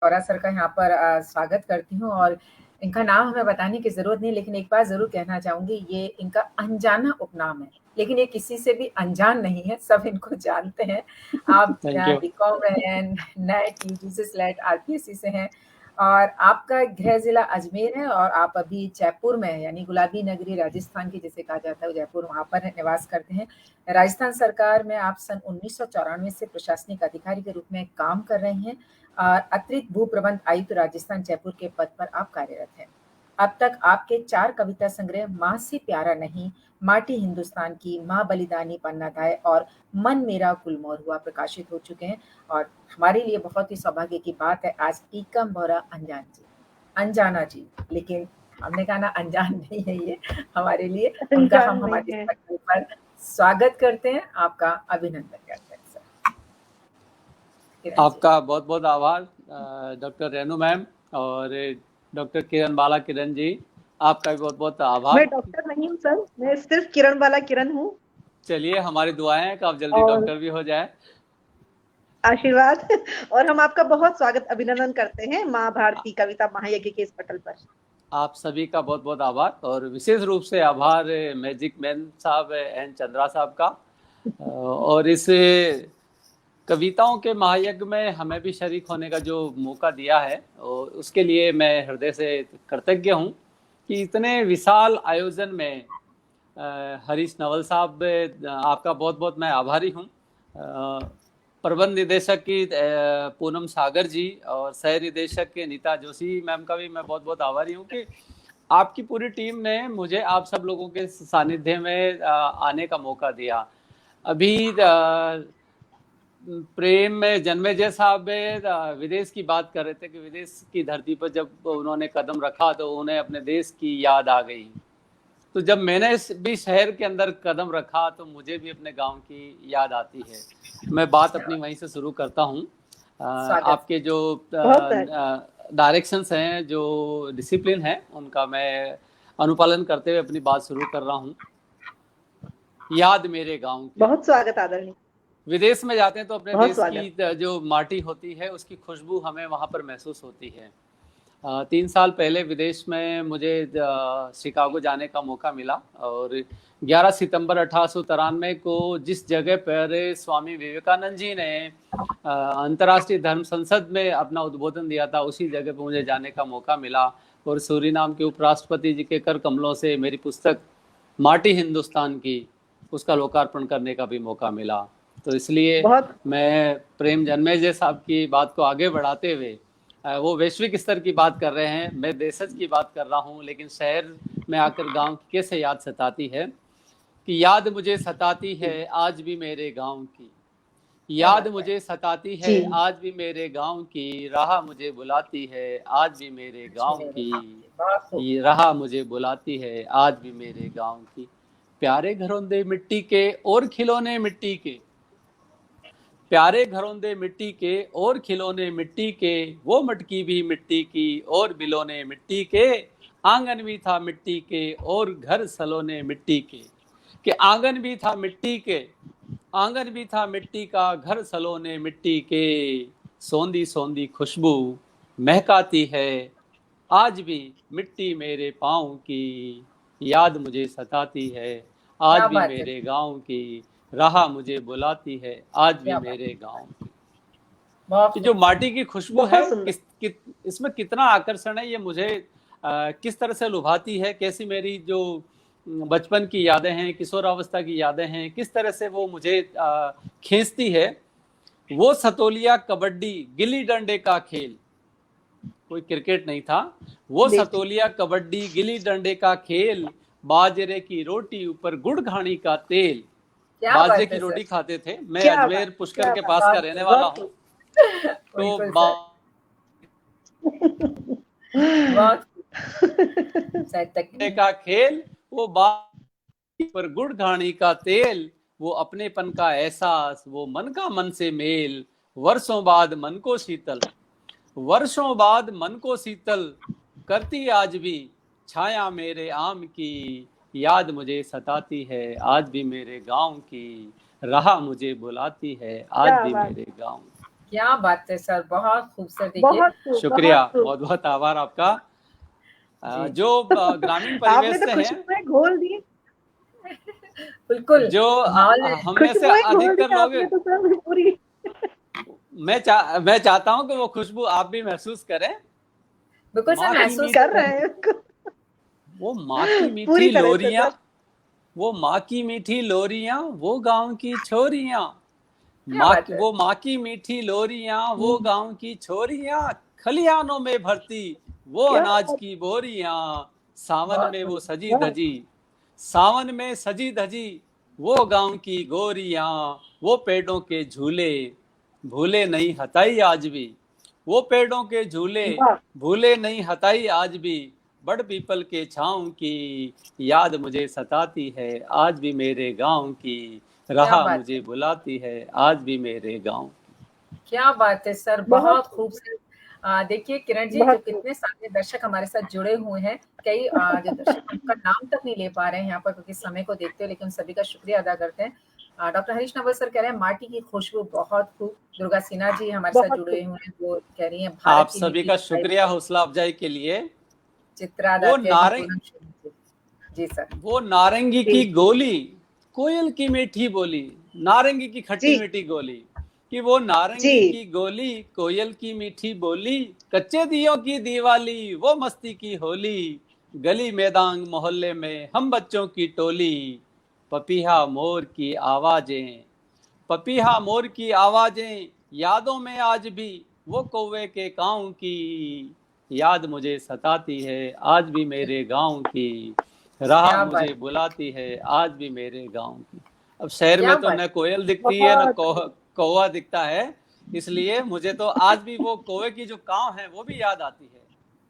Gaura sir का यहाँ पर स्वागत करती हूँ और इनका नाम हमें बताने की ज़रूरत नहीं, लेकिन एक बात ज़रूर कहना चाहूँगी, ये इनका अनजाना उपनाम है, लेकिन ये किसी से भी अनजान नहीं है, सब इनको जानते हैं। आप थैंक यू। बीकॉम में हैं, नेट, यूजीसी, स्लेट, आरपीएससी से हैं और आपका गृह ज़िला अजमेर है और आप अभी जयपुर में हैं, यानी गुलाबी नगरी राजस्थान की जिसे कहा जाता है, जयपुर वहाँ पर निवास करते हैं। राजस्थान सरकार में आप सन 1994 से प्रशासनिक अधिकारी के रूप में काम कर रहे हैं। अतिरिक्त भू प्रबंध आयुक्त राजस्थान जयपुर के पद पर आप कार्यरत हैं। अब तक आपके 4 कविता संग्रह माँ से प्यारा नहीं, माटी हिंदुस्तान की, माँ बलिदानी पन्नाधाय और मन मेरा गुलमोहर हुआ प्रकाशित हो चुके हैं और हमारे लिए बहुत ही सौभाग्य की बात है आज टीकम बोरा अनजाना जी, लेकिन हमने कहा ना अनजान नहीं है ये हमारे लिए, उनका हम हमारे इस पटल पर स्वागत करते हैं, आपका अभिनंदन करते हैं सर। आपका बहुत बहुत आभार डॉक्टर रेणु मैम और डॉक्टर किरण बाला किरण जी, आपका भी बहुत बहुत आभार। मैं डॉक्टर नहीं हूँ सर, मैं सिर्फ किरण बाला किरण हूँ। चलिए, हमारी दुआएं हैं कि आप जल्दी डॉक्टर भी हो जाए। आशीर्वाद। और हम आपका बहुत स्वागत अभिनंदन करते हैं माँ भारती कविता महायज्ञ के इस पटल पर। आप सभी का बहुत बहुत आभार और विशेष रूप से आभार मैजिक मैन साहब एन चंद्रा साहब का और इस कविताओं के महायज्ञ में हमें भी शरीक होने का जो मौका दिया है और उसके लिए मैं हृदय से कृतज्ञ हूँ कि इतने विशाल आयोजन में हरीश नवल साहब, आपका बहुत बहुत मैं आभारी हूँ। प्रबंध निदेशक की पूनम सागर जी और सह निदेशक के नीता जोशी मैम का भी मैं बहुत बहुत आभारी हूँ कि आपकी पूरी टीम ने मुझे आप सब लोगों के सानिध्य में आने का मौका दिया। अभी प्रेम में जन्मेजय साहब विदेश की बात कर रहे थे कि विदेश की धरती पर जब उन्होंने कदम रखा तो उन्हें अपने देश की याद आ गई। तो जब मैंने भी शहर के अंदर कदम रखा तो मुझे भी अपने गांव की याद आती है। मैं बात अपनी वहीं से शुरू करता हूँ। आपके जो डायरेक्शंस हैं, जो डिसिप्लिन है, उनका मैं अनुपालन करते हुए अपनी बात शुरू कर रहा हूँ। याद मेरे गांव की। बहुत स्वागत आदरणीय। विदेश में जाते हैं तो अपने देश की जो माटी होती है उसकी खुशबू हमें वहाँ पर महसूस होती है। 3 साल पहले विदेश में मुझे शिकागो जाने का मौका मिला और 11 सितंबर 1893 को जिस जगह पर स्वामी विवेकानंद जी ने अंतर्राष्ट्रीय धर्म संसद में अपना उद्बोधन दिया था, उसी जगह पर मुझे जाने का मौका मिला और सूरीनाम के उपराष्ट्रपति जी के कर कमलों से मेरी पुस्तक माटी हिंदुस्तान की, उसका लोकार्पण करने का भी मौका मिला। तो इसलिए मैं प्रेम जन्मेजय साहब की बात को आगे बढ़ाते हुए, वो वैश्विक स्तर की बात कर रहे हैं, मैं देशज की बात कर रहा हूँ, लेकिन शहर में आकर गांव की कैसे याद सताती है कि याद मुझे सताती है आज भी मेरे गांव की, याद मुझे सताती है आज भी मेरे गांव की, राह मुझे बुलाती है आज भी मेरे गांव की, राह मुझे बुलाती है आज भी मेरे गांव की। प्यारे घरोंदे मिट्टी के और खिलौने मिट्टी के, प्यारे घरोंदे मिट्टी के और खिलौने मिट्टी के, वो मटकी भी मिट्टी की और बिलोने मिट्टी के, आंगन भी था मिट्टी के और घर सलोने मिट्टी के, कि आंगन भी था मिट्टी के, आंगन भी था मिट्टी का, घर सलोने मिट्टी के, सौंधी सौंधी खुशबू महकाती है आज भी मिट्टी मेरे पाँव की, याद मुझे सताती है आज भी मेरे गांव की, राह मुझे बुलाती है आज भी मेरे गांव की। जो माटी की खुशबू है, इसमें कितना आकर्षण है, ये मुझे किस तरह से लुभाती है, कैसी मेरी जो बचपन की यादें हैं, किशोरावस्था की यादें हैं, किस तरह से वो मुझे खींचती है। वो सतोलिया कबड्डी गिल्ली डंडे का खेल, कोई क्रिकेट नहीं था, वो सतोलिया कबड्डी गिल्ली डंडे का खेल, बाजरे की रोटी ऊपर गुड़ घानी का तेल। बाजरे की रोटी खाते थे। मैं अजमेर पुष्कर के पास का रहने वाला हूँ, तो का खेल, वो पर गुड़ घानी का तेल, वो अपनेपन का एहसास, वो मन का मन से मेल, वर्षों बाद मन को शीतल, वर्षों बाद मन को शीतल करती आज भी छाया मेरे आम की, याद मुझे सताती है आज भी मेरे गांव की, राह मुझे बुलाती है आज भी मेरे गांव। क्या बात है सर, बहुत खूबसूरत। देखिए बहुत खूब, शुक्रिया, बहुत खूब। बहुत बहुत आभार आपका। जी जो ग्रामीण आपने परिवेश तो से हैं, खुशबुएं घोल दी, बिल्कुल। जो माहौल हम में से खुशबुएं घोल दी अधिकतर लोग, आपने तो सर पूरी। मैं चाहता हूं कि वो खुशबू आप भी महसूस करें। बिल्कुल सर, माँ की महसूस मीठी, कर कर रहे रहे हैं। हैं वो माँ की पूरी मीठी तरह से लोरियां, सर। वो माँ की मीठी लोरियां, वो गांव की छोरियां, क्या बात है। वो माँ की मीठी लोरियां, वो गांव की छोरियां, खलिहानों में भरती वो क्या अनाज बात, की बोरियां, सावन बहुत में वो बढ़िया। सजी वाह, धजी, सावन में सजी धजी, वो गांव की गोरियां, वो पेड़ों के झूले, भूले नहीं हताई आज भी, वो पेड़ों के झूले, वाह, भूले नहीं हताई आज भी, बड़ पीपल के छाँव की याद मुझे सताती है आज भी मेरे गांव की, क्या राह बात है। मुझे बुलाती है आज भी मेरे गांव। क्या बात है सर, बहुत बहुत खूबसूरत। देखिए किरण जी, जो बहुत खूब। कितने सारे दर्शक हमारे साथ जुड़े हुए हैं, कई जो दर्शक उनका नाम तक नहीं ले पा रहे हैं यहाँ पर क्योंकि समय को देखते हुए, लेकिन उन सभी का शुक्रिया अदा करते हैं। डॉक्टर हरीश नवल सर कह रहे हैं माटी की खुशबू बहुत खूब। दुर्गा सिन्हा जी हमारे साथ बहुत जुड़े खूब। हुए हैं, वो कह रही हैं भारत आप की सभी मिट्टी का की शुक्रिया खाई। हौसला अफजाई के लिए। चित्रा वो दात्या जी, नारंग पूनम शर्मा जी। जी सर। वो नारंगी जी की गोली, कोयल की मीठी बोली, नारंगी की खट्टी जी मीठी गोली, कि वो जी। नारंगी की गोली, कोयल की मीठी बोली, कच्चे दियों की दिवाली, वो मस्ती की होली, गली मैदान मोहल्ले में हम बच्चों की टोली, पपीहा मोर की आवाजें, पपीहा मोर की आवाजें, यादों में आज भी वो कौवे के काऊ की याद मुझे सताती है आज भी मेरे गांव की, राह क्या बात। मुझे बुलाती है आज भी मेरे गांव की। अब शहर क्या में तो बात। न कोयल दिखती है न बहुत खूब। कौवा दिखता है, इसलिए मुझे तो आज भी वो कौवे की जो काव है वो भी याद आती है।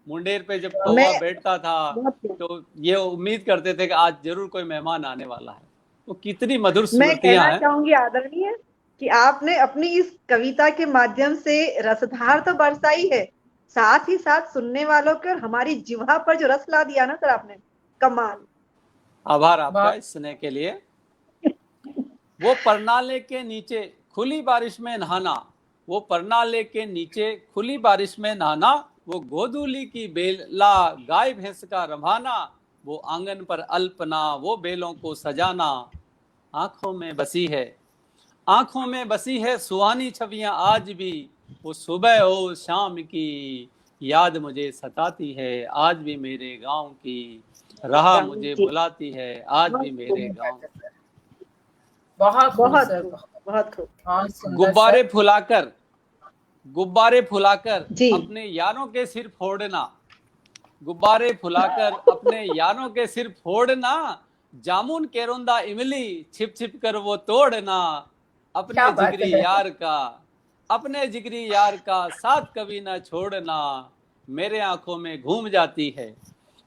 मुंडेर पे जब कौवा मैं बैठता था बहुत खूब। तो ये उम्मीद करते थे कि आज जरूर कोई मेहमान आने वाला है। वो कितनी मधुर मैं स्मृतियां कहना हैं। चाहूंगी आदरणीय कि आपने अपनी इस कविता के माध्यम से रसधार तो बरसाई है, साथ ही साथ सुनने वालों के और हमारी जिह्वा पर जो रस ला दिया ना सर आपने, कमाल। आभार आपका बहुत। इस स्नेह के लिए। वो परनाले के नीचे खुली बारिश में नहाना, वो परनाले के नीचे खुली बारिश में नहाना, वो गोधूली की बेला गाय भैंस का रंभाना, वो आंगन पर अल्पना वो बेलों को सजाना, आंखों में बसी है, आंखों में बसी है सुहानी छवियां आज भी, वो सुबह हो शाम की याद मुझे सताती है आज भी मेरे गांव की, राह राम मुझे जी, बुलाती है आज बहुत भी खूब, मेरे गांव। बहुत बहुत खूबसूरत, खूब, बहुत बहुत खूब। बहुत सुंदर गुब्बारे सर। फुलाकर, गुब्बारे फुलाकर जी अपने यारों के सिर फोड़ना, गुब्बारे फुलाकर अपने यारों के सिर फोड़ना, जामुन केरोंदा इमली छिप छिप कर वो तोड़ना, क्या अपने बात जिगरी है। यार का, अपने जिगरी यार का साथ कभी ना छोड़ना, मेरे आंखों में घूम जाती है,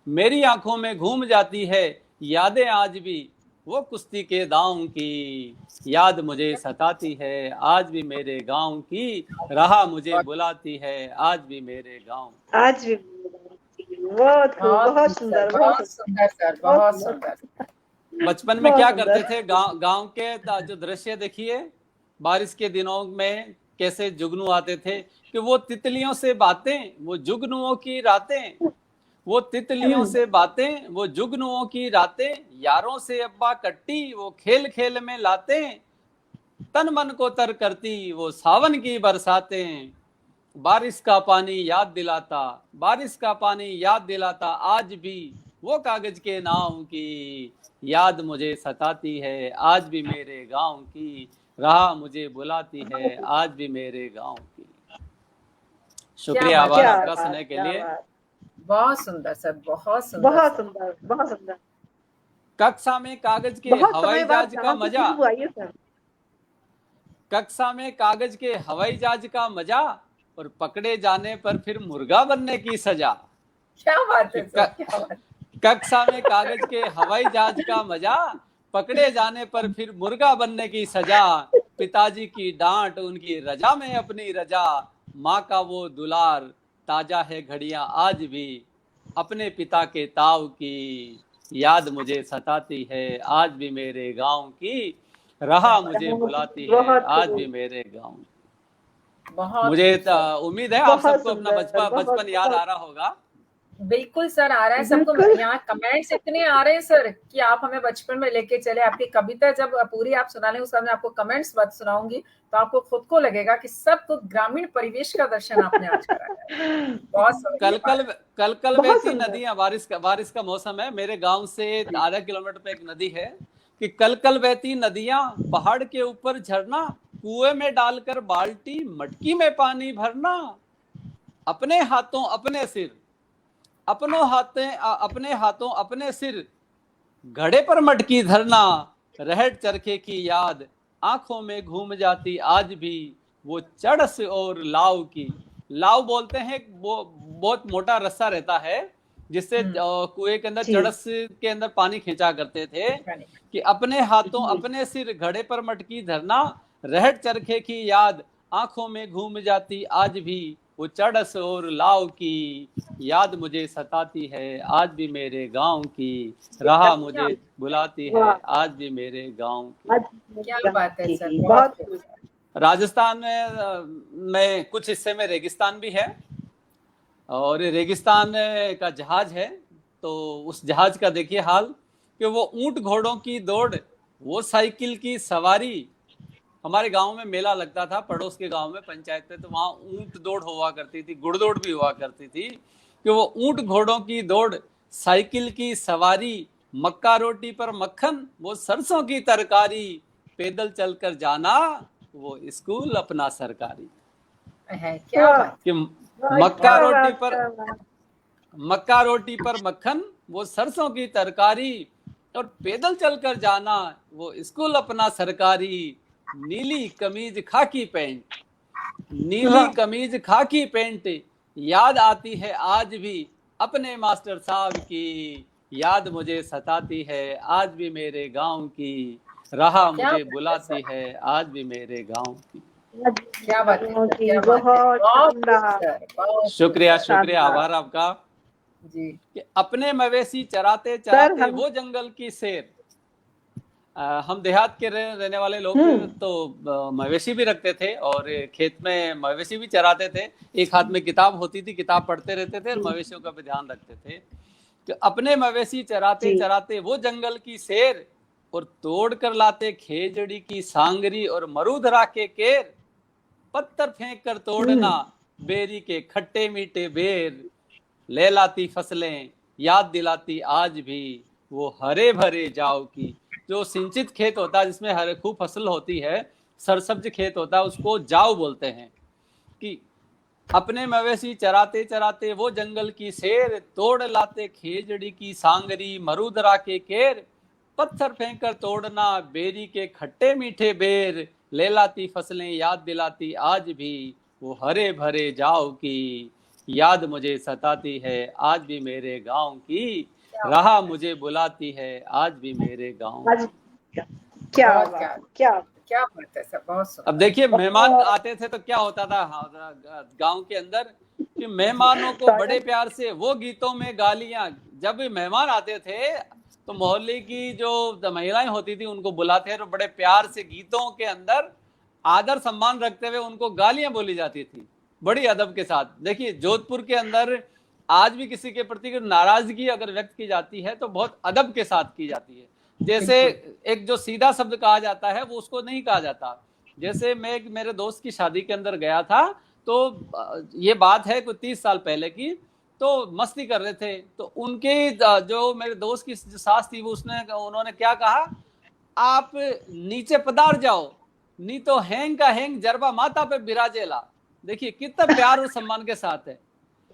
मेरी आंखों में घूम जाती है यादें आज भी, वो कुश्ती के दांव की याद मुझे सताती है आज भी मेरे गांव की, राह मुझे बहुत बुलाती है आज भी मेरे गांव। आज भी बहुत खूब, बहुत खूब बहुत सर, सुंदर, बहुत बहुत सुंदर, सुंदर सर, बहुत बहुत सुंदर, सुंदर। बचपन में बहुत क्या करते सुंदर। थे, गांव गांव के जो दृश्य देखिए, बारिश के दिनों में कैसे जुगनू आते थे, कि वो तितलियों से बातें वो जुगनुओं की रातें, वो तितलियों से बातें वो जुगनुओं की रातें, यारों से अब्बा कट्टी वो खेल खेल में लातें, तन मन को तर करती वो सावन की बरसातें, बारिश का पानी याद दिलाता, बारिश का पानी याद दिलाता आज भी, वो कागज के नाव की याद मुझे सताती है आज भी मेरे गांव की, राह मुझे बुलाती है आज भी मेरे गांव की। क्या शुक्रिया, बात है आभार क्या सर, आपका बात, सुनने के क्या लिए। बात। बहुत सुंदर सर, बहुत सुंदर बहुत सर। सुंदर, बहुत सुंदर। कक्षा में कागज के बहुत हवाई समय बाद जहाज का गाँव की मजा, खुशबू आई है सर। कक्षा में कागज के हवाई जहाज का मजा, और पकड़े जाने पर फिर मुर्गा बनने की सजा, क्या बात कि है सर, क्या बात। कक्षा में कागज के हवाई जहाज का मजा, पकड़े जाने पर फिर मुर्गा बनने की सजा, पिताजी की डांट उनकी रजा में अपनी रजा, माँ का वो दुलार ताजा है घड़ियां आज भी, अपने पिता के ताव की याद मुझे सताती है आज भी मेरे गांव की, राह मुझे बुलाती है बहुत आज भी खूब, मेरे गांव। बहुत मुझे खूबसूरत। उम्मीद है आप बहुत सबको अपना सुंदर, बहुत बचपन याद आ बहुत रहा होगा। बिल्कुल सर, आ रहा है सबको। बिल्कुल। यहाँ कमेंट्स इतने आ रहे हैं सर कि आप हमें बचपन में लेके चले। आपकी कविता जब पूरी आप सुना लें, उस समय आपको कमेंट्स बात सुनाऊंगी तो आपको खुद को लगेगा कि सबको ग्रामीण परिवेश का दर्शन आपने आज कराया। बहुत कल सराहनीय कल बात है। कल कल बहुत बहती सुंदर। नदियां, बारिश का मौसम है। मेरे गांव से आधा किलोमीटर पे एक नदी है कि कल कल बहती नदियां, पहाड़ के ऊपर झरना, कुएं में डालकर बाल्टी, मटकी में पानी भरना, अपने हाथों अपने सिर, अपने हाथों अपने सिर, घड़े पर मटकी धरना, रहट चरखे की याद आंखों में घूम जाती आज भी, वो चड़स और लाव की। लाव बोलते हैं, वो बहुत मोटा रस्सा रहता है जिससे कुएं के अंदर जी चड़स के अंदर पानी खींचा करते थे। कि अपने हाथों जी। अपने सिर, घड़े पर मटकी धरना, रहट चरखे की याद आंखों में घूम जाती आज भी, वो चड़स और लाव की याद मुझे सताती है आज भी मेरे गांव की, राह क्या मुझे बुलाती है वाह। आज भी मेरे गांव की। क्या बात है सर, बहुत बहुत खूबसूरत। राजस्थान में कुछ हिस्से में रेगिस्तान भी है, और रेगिस्तान का जहाज है। तो उस जहाज का देखिए हाल कि वो ऊंट घोड़ों की दौड़, वो साइकिल की सवारी। हमारे गांव में मेला लगता था, पड़ोस के गांव में पंचायत में, तो वहां ऊंट दौड़ हुआ करती थी, घुड़दौड़ भी हुआ करती थी। कि वो ऊंट घोड़ों की दौड़, साइकिल की सवारी, मक्का रोटी पर मक्खन, वो सरसों की तरकारी, पैदल चलकर जाना, वो स्कूल अपना सरकारी। है क्या बात कि वाह, मक्का क्या रोटी बात, पर क्या बात। मक्का रोटी पर मक्खन, वो सरसों की तरकारी, और पैदल चलकर जाना, वो स्कूल अपना सरकारी। नीली कमीज खाकी पैंट, नीली वाह। कमीज खाकी पैंट, याद आती है आज भी अपने मास्टर साहब की, याद मुझे सताती है आज भी मेरे गांव की, राह क्या मुझे बात है बुलाती सर, है आज भी मेरे गांव की। क्या बात है सर, क्या बात है, बहुत बहुत खूब शानदार, सर, बहुत खूब शुक्रिया सर। शुक्रिया, शानदार। आभार आपका। जी कि अपने मवेशी चराते सर चराते हम वो जंगल की शेर। हम देहात के रहने वाले लोग हम्म। तो मवेशी भी रखते थे और खेत में मवेशी भी चराते थे। एक हाथ में किताब होती थी, किताब पढ़ते रहते थे और मवेशियों का भी ध्यान रखते थे। तो अपने मवेशी चराते जी चराते वो जंगल की शेर, और तोड़ कर लाते खेजड़ी की सांगरी और मरुधरा के केर, पत्थर फेंक कर तोड़ना हम्म। बेरी के खट्टे मीठे बेर, ले लाती फसलें याद दिलाती आज भी, वो हरे भरे जाव की। जो सिंचित खेत होता है जिसमें हरे खूब फसल होती है, सरसब्ज खेत होता है, उसको जाव बोलते हैं। कि अपने मवेशी चराते चराते वो जंगल की शेर, तोड़ लाते खेजड़ी की सांगरी मरुधरा के केर, पत्थर फेंक कर तोड़ना बेरी के खट्टे मीठे बेर, ले लाती फसलें याद दिलाती आज भी, वो हरे भरे जाव की, याद मुझे सताती है आज भी मेरे गांव की, क्या राह बात है, मुझे बुलाती है आज भी मेरे गांव आज की। क्या बहुत बात, क्या क्या बात है सर, बहुत अब सुंदर। देखिए मेहमान बहुत आते थे तो क्या होता था गांव के अंदर, कि मेहमानों को बड़े स्वागत। प्यार से वो गीतों में गालियां। जब भी मेहमान आते थे तो मोहल्ले की जो महिलाएं होती थी उनको बुलाते थे और बड़े प्यार से गीतों के अंदर आदर सम्मान रखते हुए उनको गालियां बोली जाती थी, बड़ी अदब के साथ। देखिए जोधपुर के अंदर आज भी किसी के प्रति नाराजगी अगर व्यक्त की जाती है तो बहुत अदब के साथ की जाती है। जैसे बिल्कुल एक जो सीधा शब्द कहा जाता है वो उसको नहीं कहा जाता। जैसे मैं मेरे दोस्त की शादी के अंदर गया था, तो ये बात है कुछ 30 साल पहले की, तो मस्ती कर रहे थे, तो उनके जो मेरे दोस्त की जो सास थी वो उन्होंने क्या कहा, आप नीचे पधार जाओ, नी तो हैंग का हैंग जरबा माता पे बिराजेला। देखिए कितना प्यार और सम्मान के साथ है।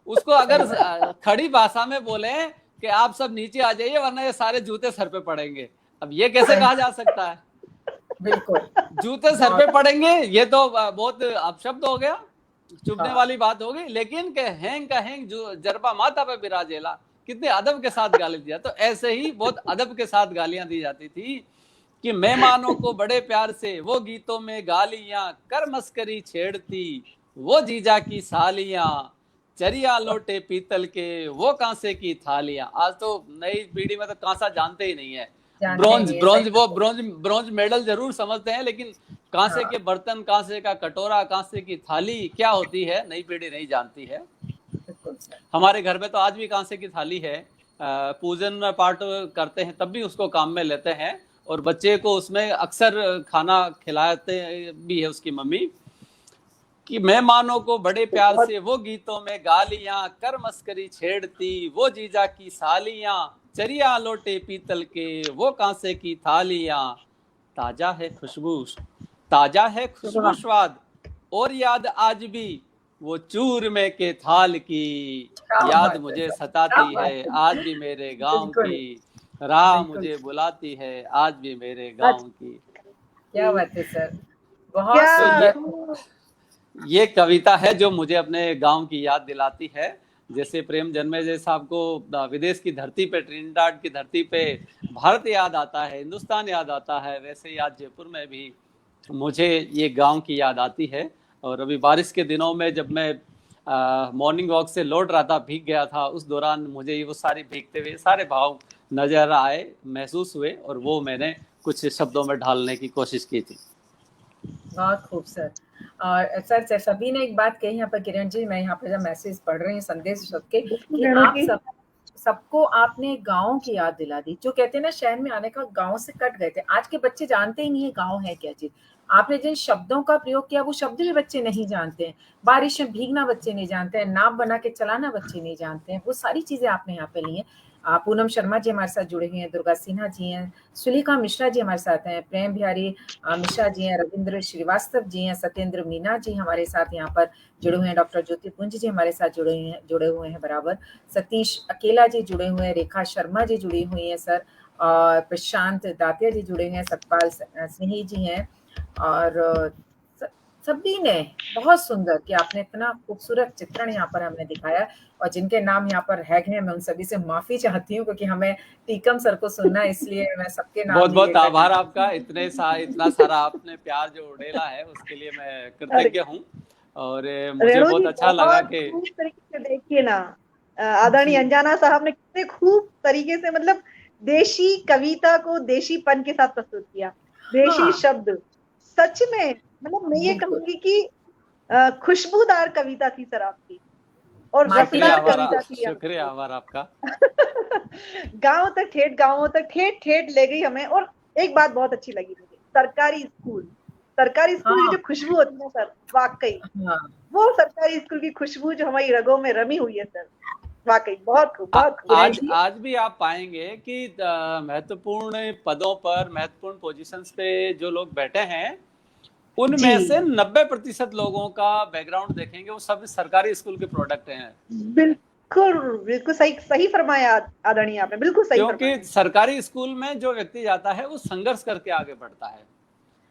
उसको अगर खड़ी भाषा में बोले कि आप सब नीचे आ जाइए वरना ये सारे जूते सर पे पड़ेंगे, अब ये कैसे कहा जा सकता है? बिल्कुल। जूते सर पे पड़ेंगे ये तो बहुत अपशब्द हो गया, चुभने हाँ वाली बात होगी। लेकिन के हैंग का हैंग जो जरबा माता पे बिराजेला, कितने अदब के साथ गाली दिया। तो ऐसे ही बहुत अदब के साथ गालियां दी जाती थी कि मेहमानों को बड़े प्यार से वो गीतों में गालियां कर मस्करी छेड़ती, वो जीजा की सालियां चरिया लोटे पीतल के वो कांसे की थालियां। आज तो नई पीढ़ी में तो कांसा जानते ही नहीं है। जानते ब्रॉन्ज नहीं है, ब्रॉन्ज सही वो बात है। ब्रॉन्ज मेडल जरूर समझते हैं, लेकिन कांसे हाँ, के बर्तन, कांसे का कटोरा, कांसे की थाली क्या होती है नई पीढ़ी नहीं जानती है। बिल्कुल सर। हमारे घर में तो आज भी कांसे की थाली है, पूजन पाठ करते हैं तब भी उसको काम में लेते हैं, और बच्चे को उसमें अक्सर खाना खिलाते भी है उसकी मम्मी, कि मेहमानों को बड़े प्यार बहुत से वो गीतों में गालियां कर मस्करी छेड़ती, वो जीजा की सालियां चरिया लोटे पीतल के, वो कांसे की थालियां, ताजा है खुशबू, ताजा है खुशबू स्वाद, और याद आज भी वो चूरमे के थाल की, क्या याद बात है मुझे सर, क्या सताती है बात है। आज भी मेरे गांव बिल्कुल, की, राह बिल्कुल। मुझे बुलाती है आज भी मेरे गांव की। क्या बात है सर, बहुत क्या तो ये सुंदर। ये कविता है जो मुझे अपने गांव की याद दिलाती है। जैसे प्रेम जन्मेजय साहब को विदेश की धरती पे, ट्रिनिडाड की धरती पे भारत याद आता है, हिंदुस्तान याद आता है, वैसे ही आज जयपुर में भी मुझे ये गांव की याद आती है। और अभी बारिश के दिनों में जब मैं मॉर्निंग वॉक से लौट रहा था, भीग गया था, उस दौरान मुझे वो सारी भीगते हुए सारे भाव नजर आए, महसूस हुए, और वो मैंने कुछ शब्दों में ढालने की कोशिश की थी। बहुत खूब सर। और सर सभी ने एक बात कही यहाँ पर, किरण जी, मैं यहाँ पर जब मैसेज पढ़ रही हूँ संदेश सबके, कि रेणु आप जी, सबको आपने गाँव की याद दिला दी। जो कहते हैं ना शहर में आने का, गाँव से कट गए थे। आज के बच्चे जानते ही नहीं है गाँव है क्या चीज़। आपने जिन शब्दों का प्रयोग किया वो शब्द भी बच्चे नहीं जानते हैं। बारिश में भीगना बच्चे नहीं जानते हैं, नाव बना के चलाना बच्चे नहीं जानते हैं। वो सारी चीज़ें आपने यहाँ पे ली हैं। पूनम शर्मा जी हमारे साथ जुड़े हुए हैं, दुर्गा सिन्हा जी हैं, सुलेखा मिश्रा जी हमारे साथ हैं, प्रेम बिहारी मिश्रा जी हैं, रविंद्र श्रीवास्तव जी हैं, सत्येंद्र मीना जी हमारे साथ यहाँ पर जुड़े हुए हैं, डॉक्टर ज्योति पुंज जी हमारे साथ जुड़े हुए हैं बराबर, सतीश अकेला जी जुड़े हुए हैं, रेखा शर्मा जी जुड़ी हुई हैं सर, और प्रशांत दातिया जी जुड़े हुए हैं, सतपाल सिंह जी हैं, और सभी ने बहुत सुंदर कि आपने इतना खूबसूरत चित्रण यहाँ पर हमें दिखाया। और जिनके नाम यहाँ पर हैग हैं, मैं उन सभी से माफी चाहती हूँ, क्योंकि हमें टीकम सर को सुनना है, इसलिए मैं सबके नाम बहुत नहीं बहुत लेकर। आभार आपका, इतना सारा आपने प्यार जो उड़ेला है उसके लिए मैं अरे कृतज्ञ हूँ। और मुझे रेणु बहुत जी, अच्छा लगा बहुत कि पूरी तरीके से देखिए ना, आदरणीय जी अंजना साहब ने कितने खूब तरीके से, मतलब देशी कविता को देशीपन के साथ प्रस्तुत किया, देशी हाँ, शब्द, सच में, मतलब मैं ये बिल्कुल। कहूंगी कि खुशबूदार कविता थी सर आपकी, और माटी रसदार कविता थी शुक्रिया आपकी। आभार आपका। गांव तक ठेठ, गांवों तक ठेठ ठेठ ले गई हमें। और एक बात बहुत अच्छी लगी मुझे, सरकारी स्कूल की हाँ, जो खुशबू होती है सर, वाकई हाँ। वो सरकारी स्कूल की खुशबू जो हमारी रगों में रमी हुई है सर, वाकई बहुत खूब, बहुत खूब। किरण आज जी, आज भी आप पाएंगे कि महत्वपूर्ण पदों पर, महत्वपूर्ण पोजीशंस पे जो लोग बैठे हैं, जी, उनमें से 90% लोगों का बैकग्राउंड देखेंगे वो सब सरकारी स्कूल के प्रोडक्ट हैं। बिल्कुल बिल्कुल सही सही फरमाया आदरणीय आपने, बिल्कुल सही क्योंकि फरमाया। सरकारी स्कूल में जो व्यक्ति जाता है वो संघर्ष करके आगे बढ़ता है।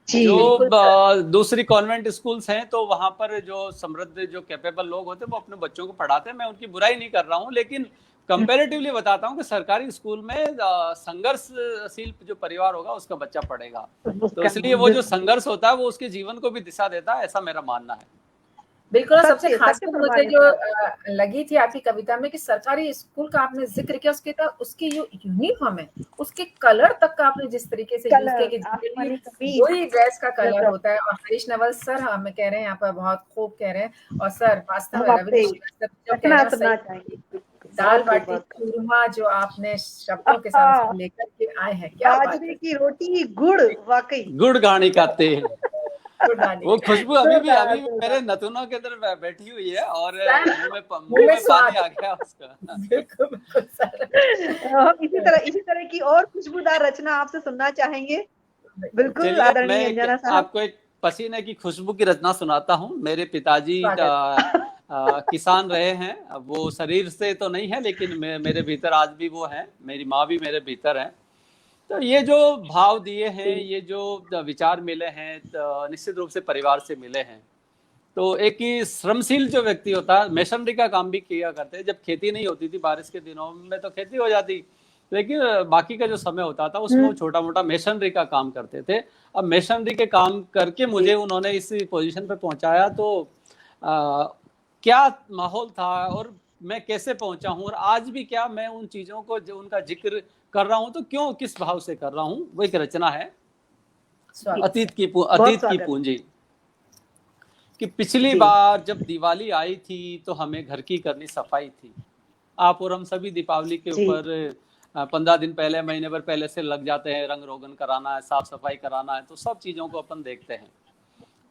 जी, जो बिल्कुल सर। दूसरी कॉन्वेंट स्कूल्स हैं तो वहां पर जो समृद्ध, जो कैपेबल लोग होते हैं वो अपने बच्चों को पढ़ाते हैं, मैं उनकी बुराई नहीं कर रहा हूं, लेकिन कंपैरेटिवली बताता हूं कि सरकारी स्कूल में संघर्षशील जो परिवार होगा उसका बच्चा पढ़ेगा। तो इसलिए वो जो संघर्ष होता है वो उसके जीवन को भी दिशा देता है, ऐसा मेरा मानना है। बिल्कुल। और सबसे सत्य खास सत्य बात फरमा मुझे रहे जो हैं आप। लगी थी आपकी कविता में, कि सरकारी स्कूल का आपने जिक्र किया, उसकी जो यूनिफॉर्म है, उसके कलर तक का आपने जिस तरीके से यूज किया, कलर, कि जनरली आसमानी कमीज, वही ड्रेस का कलर गजब। होता है। और हरीश नवल सर हमें कह रहे हैं यहाँ पर, बहुत खूब कह रहे हैं। और सर वास्तव में हम रविंद्र आपसे श्रीवास्तव जो कह रचना रहे हैं सुनना सही, चाहेंगे। दाल बहुत खूब, बाटी बहुत चूरमा जो आपने शब्दों के साथ खूब। उसको लेकर के आए हैं, क्या बात बाजरे है। की रोटी, गुड़, वाकई गुड़ घाणी का तेल, गुरबानी वो का खुशबू जोरदार अभी भी मेरे जोरदार नथुनों के अंदर बैठी हुई है, और सर, मुंह में पानी स्वाद। आ गया उसका। बिल्कुल बिल्कुल सर। हम इसी तरह की और खुशबूदार रचना आपसे सुनना चाहेंगे। बिल्कुल चलिए मैं आदरणीय अंजना साहब। आपको एक पसीने की खुशबू की रचना सुनाता हूँ। मेरे पिताजी स्वागत। किसान रहे हैं, अब वो शरीर से तो नहीं है लेकिन मेरे भीतर आज भी वो है, मेरी माँ भी मेरे भीतर है। तो ये जो भाव दिए हैं, ये जो विचार मिले हैं, निश्चित रूप से परिवार से मिले हैं। तो एक ही श्रमशील जो व्यक्ति होता है, मेशनरी का काम भी किया करते हैं। जब खेती नहीं होती थी बारिश के दिनों में तो खेती हो जाती, लेकिन बाकी का जो समय होता था उसमें वो छोटा मोटा मेशनरी का काम करते थे। अब मेशनरी के काम करके मुझे उन्होंने इस पोजीशन पे पहुंचाया, तो क्या माहौल था। और मैं कैसे पहुंचा हूं और आज भी क्या मैं उन चीजों को जो उनका जिक्र कर रहा हूं तो क्यों, किस भाव से कर रहा हूं, वो एक रचना है अतीत की पूंजी। कि पिछली बार जब दिवाली आई थी तो हमें घर की करनी सफाई थी। आप और हम सभी दीपावली के ऊपर 15 दिन पहले, महीने भर पहले से लग जाते हैं, रंग रोगन कराना है, साफ सफाई कराना है, तो सब चीजों को अपन देखते हैं।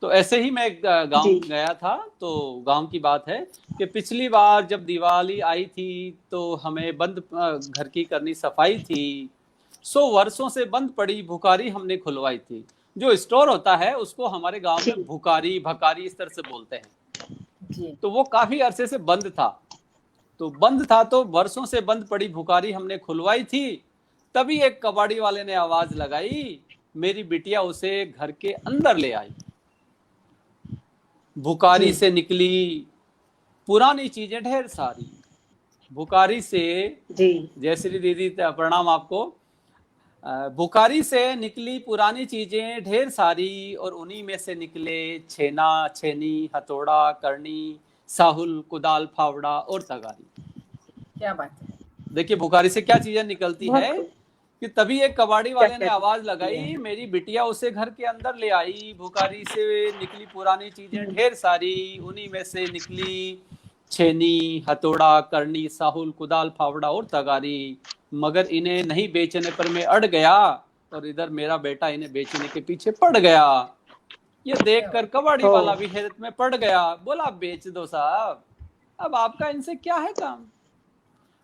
तो ऐसे ही मैं एक गांव गया था, तो गांव की बात है कि पिछली बार जब दिवाली आई थी तो हमें बंद घर की करनी सफाई थी, 100 वर्षों से बंद पड़ी भुखारी हमने खुलवाई थी। जो स्टोर होता है उसको हमारे गांव में भुखारी, भकारी इस तरह से बोलते हैं। तो वो काफी अरसे से बंद था, तो वर्षों से बंद पड़ी भुखारी हमने खुलवाई थी। तभी एक कबाड़ी वाले ने आवाज लगाई, मेरी बिटिया उसे घर के अंदर ले आई। भुखारी से निकली पुरानी चीजें ढेर सारी, भुखारी से जयश्री दीदी प्रणाम आपको। भुखारी से निकली पुरानी चीजें ढेर सारी और उन्हीं में से निकले छेना, छेनी, हथौड़ा, करनी, साहुल, कुदाल, फावड़ा और तगारी। क्या बात है। देखिए भुखारी से क्या चीजें निकलती है कि तभी एक कबाड़ी वाले ने आवाज लगाई, मेरी बिटिया उसे घर के अंदर ले आई। भुखारी से निकली पुरानी चीजें ढेर सारी, उन्हीं में से निकली छेनी, हथौड़ा, करनी, साहुल, कुदाल, फावड़ा और तगारी। मगर इन्हें नहीं बेचने पर मैं अड़ गया और इधर मेरा बेटा इन्हें बेचने के पीछे पड़ गया। ये देखकर कबाड़ी वाला भी हैरत में पड़ गया, बोला बेच दो साहब, अब आपका इनसे क्या है काम।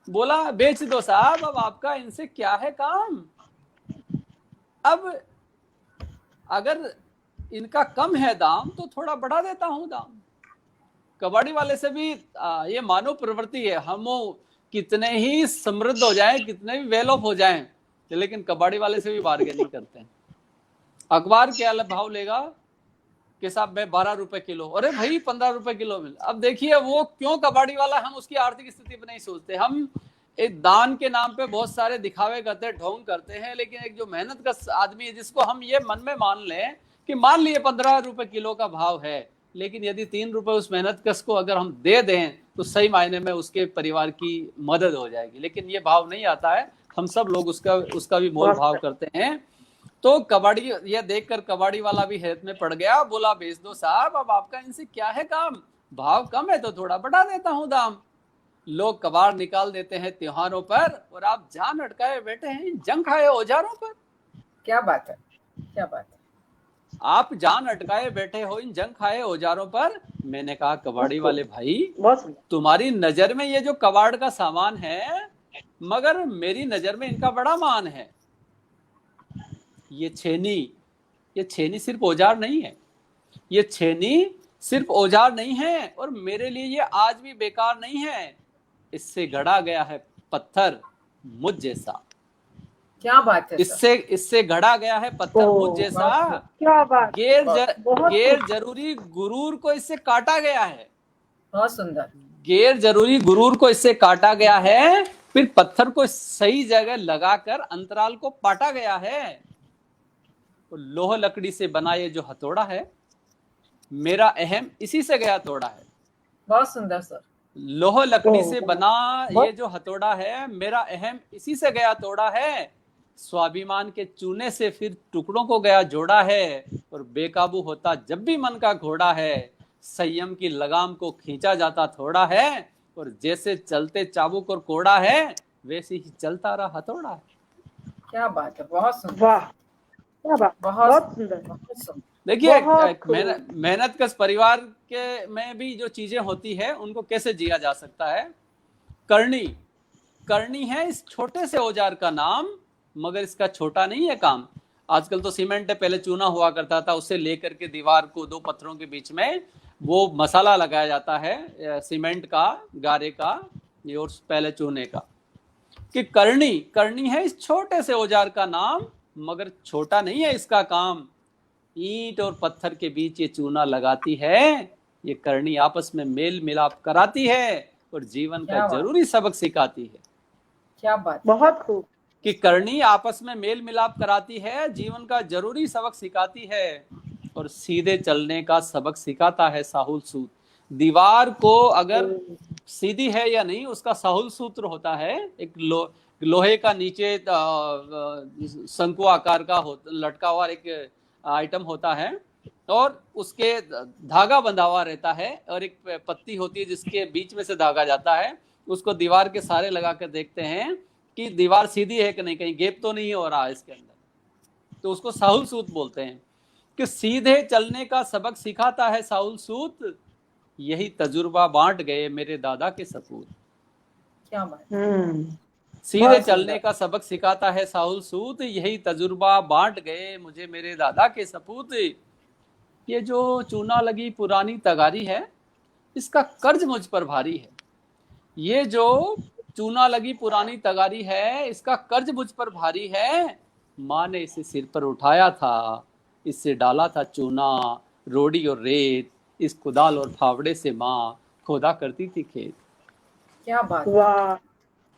बोला बेच दो साहब, अब आपका इनसे क्या है काम। अब अगर इनका कम है दाम तो थोड़ा बढ़ा देता हूं दाम। कबाड़ी वाले से भी ये मानव प्रवृत्ति है, हम कितने ही समृद्ध हो जाएं, कितने भी वेल ऑफ हो जाएं, लेकिन कबाड़ी वाले से भी बार्गेनिंग करते हैं। अखबार क्या भाव लेगा कि साहब मैं 12 रुपए किलो, अरे भाई 15 रुपए किलो मिल। अब देखिए वो क्यों कबाड़ी वाला, हम उसकी आर्थिक स्थिति पर नहीं सोचते। हम एक दान के नाम पे बहुत सारे दिखावे करते हैं, ढोंग करते हैं, लेकिन एक जो मेहनत का आदमी है जिसको हम ये मन में मान लें कि मान लिए 15 रुपए किलो का भाव है, लेकिन यदि 3 रुपए उस मेहनत कश को अगर हम दे दें तो सही मायने में उसके परिवार की मदद हो जाएगी। लेकिन ये भाव नहीं आता है, हम सब लोग उसका भी मोल भाव करते हैं। तो कबाड़ी यह देखकर कबाड़ी वाला भी हैरत में पड़ गया, बोला बेच दो साहब, अब आपका इनसे क्या है काम, भाव कम है तो थोड़ा बढ़ा देता हूं दाम। लोग कबाड़ निकाल देते हैं त्योहारों पर और आप जान अटकाए बैठे हैं जंग खाए औजारों पर। क्या बात है, क्या बात है। आप जान अटकाए बैठे हो इन जंग खाए औजारों पर। मैंने कहा कबाड़ी वाले भाई, तुम्हारी नजर में ये जो कबाड़ का सामान है, मगर मेरी नजर में इनका बड़ा मान है। ये छेनी सिर्फ औजार नहीं है, ये छेनी सिर्फ औजार नहीं है और मेरे लिए ये आज भी बेकार नहीं है। इससे गढ़ा गया है पत्थर मुझ जैसा। क्या बात है। इससे गढ़ा गया है पत्थर मुझ जैसा। क्या बात। गैर जरूरी गुरूर को इससे काटा गया है। बहुत सुंदर। गैर जरूरी गुरूर को इससे काटा गया है, फिर पत्थर को सही जगह लगाकर अंतराल को पाटा गया है। तो लोह लकड़ी से बना ये जो हथौड़ा है, मेरा अहम इसी से गया तोड़ा है। बहुत सुंदर सर। लोह लकड़ी से बना ये जो हथौड़ा है, मेरा अहम इसी से गया तोड़ा है। स्वाभिमान के चूने से फिर टुकड़ों को गया जोड़ा है और बेकाबू होता जब भी मन का घोड़ा है, संयम की लगाम को खींचा जाता थोड़ा है और जैसे चलते चाबुक और कोड़ा है वैसे ही चलता रहा हथौड़ा है। क्या बात है, बहुत सुंदर। वाह, क्या बात, बहुत सुंदर। देखिए मेहनत कश परिवार के में भी जो चीजें होती है उनको कैसे जिया जा सकता है। करनी है इस छोटे से औजार का नाम, मगर इसका छोटा नहीं है काम। आजकल तो सीमेंट है, पहले चूना हुआ करता था, उससे लेकर के दीवार को दो पत्थरों के बीच में वो मसाला लगाया जाता है सीमेंट का, गारे का और पहले चूने का। कि करनी है इस छोटे से औजार का नाम, मगर छोटा नहीं है इसका काम। ईंट और पत्थर के बीच ये चूना लगाती है, ये करनी आपस में मेल मिलाप कराती है और जीवन का जरूरी सबक सिखाती है। क्या बात, बहुत खूब। कि करनी आपस में मेल मिलाप कराती है, जीवन का जरूरी सबक सिखाती है और सीधे चलने का सबक सिखाता है साहुल सूत। दीवार को अगर सीधी है या नहीं उसका साहुल सूत्र होता है। एक लोहे का नीचे शंकु आकार का लटका हुआ एक आइटम होता है और उसके धागा बंधा हुआ रहता है और एक पत्ती होती है जिसके बीच में से धागा जाता है। उसको दीवार के सारे लगा कर देखते हैं कि दीवार सीधी है कि नहीं, कहीं गैप तो नहीं हो रहा है इसके अंदर, तो उसको साहुल सूत्र बोलते हैं। कि सीधे चलने का सबक सिखाता है साहुल सूत्र, यही तजुर्बा बांट गए मेरे दादा के सपूत। क्या बात। सीधे चलने का सबक सिखाता है साहुल सूत, यही तजुर्बा बांट गए मुझे मेरे दादा के सपूत। ये जो चूना लगी पुरानी तगारी है इसका कर्ज मुझ पर भारी है। ये जो चूना लगी पुरानी तगारी है इसका कर्ज मुझ पर भारी है। माँ ने इसे सिर पर उठाया था, इससे डाला था चूना रोड़ी और रेत, इस कुदाल और फावड़े से माँ खोदा करती थी खेत। क्या बात। वाह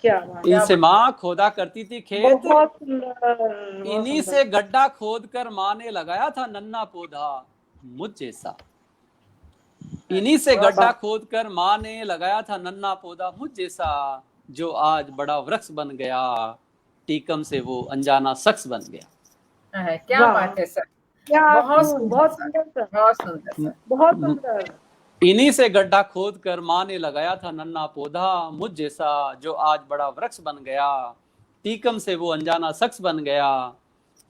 क्या बात। इनसे माँ खोदा करती थी खेत, बहुत सुंदर। इन्हीं से गड्ढा खोद कर माँ ने लगाया था नन्ना पौधा मुझ जैसा। इन्हीं से गड्ढा खोद कर माँ ने लगाया था नन्ना पौधा मुझ जैसा, जो आज बड़ा वृक्ष बन गया, टीकम से वो अनजाना शख्स बन गया। क्या बात है सर, बहुत सुंदर सर, बहुत सुंदर सर, बहुत सुंदर। इन्हीं से गड्ढा खोद कर माँ ने लगाया था नन्ना पौधा मुझ जैसा, जो आज बड़ा वृक्ष बन गया, टीकम से वो अनजाना शख्स बन गया।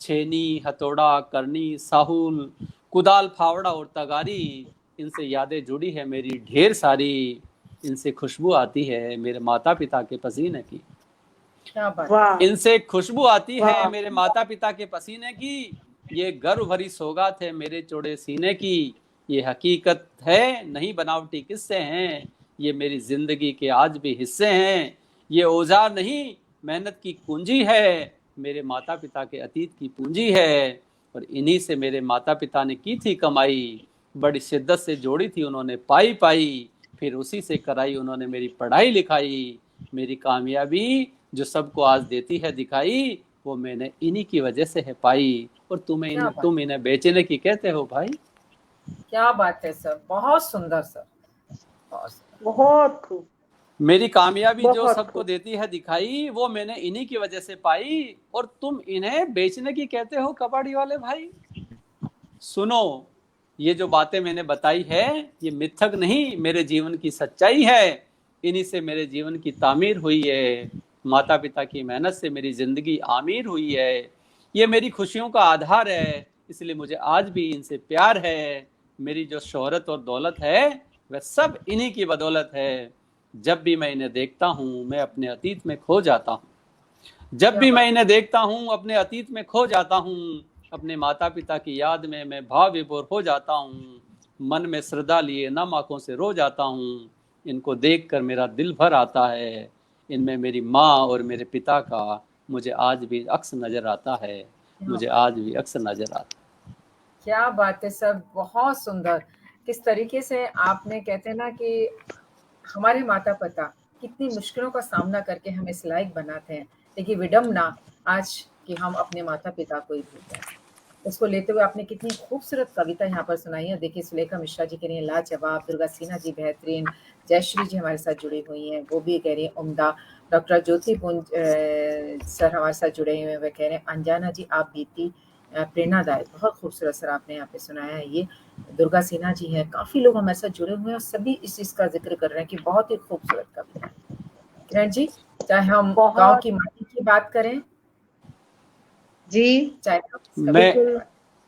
छेनी हथौड़ा करनी साहुल कुदाल फावड़ा और तगारी, इनसे यादें जुड़ी है मेरी ढेर सारी, इनसे खुशबू आती है मेरे माता पिता के पसीने की। क्या बात। इनसे खुशबू आती है मेरे माता पिता के पसीने की, ये गर्व भरी सौगात है मेरे चौड़े सीने की। ये हकीकत है नहीं बनावटी किस्से हैं, ये मेरी जिंदगी के आज भी हिस्से हैं। ये औजार नहीं मेहनत की पूंजी है, मेरे माता पिता के अतीत की पूंजी है। और इन्हीं से मेरे माता पिता ने की थी कमाई, बड़ी शिद्दत से जोड़ी थी उन्होंने पाई पाई, फिर उसी से कराई उन्होंने मेरी पढ़ाई लिखाई। मेरी कामयाबी जो सबको आज देती है दिखाई, वो मैंने इन्हीं की वजह से है पाई। और तुम इन्हें बेचने की कहते हो भाई। क्या बात है सर, बहुत सुंदर सर, बहुत खूब। मेरी कामयाबी जो सबको देती है दिखाई, वो मैंने इन्हीं की वजह से पाई, और तुम इन्हें बेचने की कहते हो कबाड़ी वाले भाई। सुनो, ये जो बातें मैंने बताई है ये मिथक नहीं, मेरे जीवन की सच्चाई है। इन्हीं से मेरे जीवन की तामीर हुई है, माता पिता की मेहनत से मेरी जिंदगी आमीर हुई है। ये मेरी खुशियों का आधार है, इसलिए मुझे आज भी इनसे प्यार है। मेरी जो शोहरत और दौलत है वह सब इन्हीं की बदौलत है। जब भी मैं इन्हें देखता हूँ मैं अपने अतीत में खो जाता हूँ। जब भी मैं इन्हें देखता हूँ अपने अतीत में खो जाता हूँ। अपने माता पिता की याद में मैं भाव विभोर हो जाता हूँ। मन में श्रद्धा लिए नम आंखों से रो जाता हूँ। इनको देखकर मेरा दिल भर आता है। इनमें मेरी माँ और मेरे पिता का मुझे आज भी अक्स नजर आता है। मुझे आज भी अक्स नजर आता है। क्या बात है सर, बहुत सुंदर। किस तरीके से आपने, कहते हैं ना कि हमारे माता पिता कितनी मुश्किलों का सामना करके हमें इस लायक बनाते हैं, लेकिन विडम्बना आज कि हम अपने माता पिता को ही भूल गए। उसको लेते हुए आपने कितनी खूबसूरत कविता यहाँ पर सुनाई है। देखिए, सुलेखा मिश्रा जी कह रही हैं लाजवाब, दुर्गा सिन्हा जी बेहतरीन, जयश्री जी हमारे साथ जुड़ी हुई हैं, वो भी कह रही हैं उम्दा, डॉक्टर ज्योति पुंज सर हमारे साथ जुड़े हुए हैं, वे कह रहे हैं अनजाना जी आप बीती प्रेरणादायक। बहुत खूबसूरत सर आपने यहाँ पे सुनाया है। ये दुर्गा सिन्हा जी हैं, काफी लोग हमारे साथ जुड़े हुए हैं और सभी इस चीज का जिक्र कर रहे हैं कि बहुत ही खूबसूरत कविता है। किरण जी, चाहे हम गांव की माटी की बात करें जी, चाहे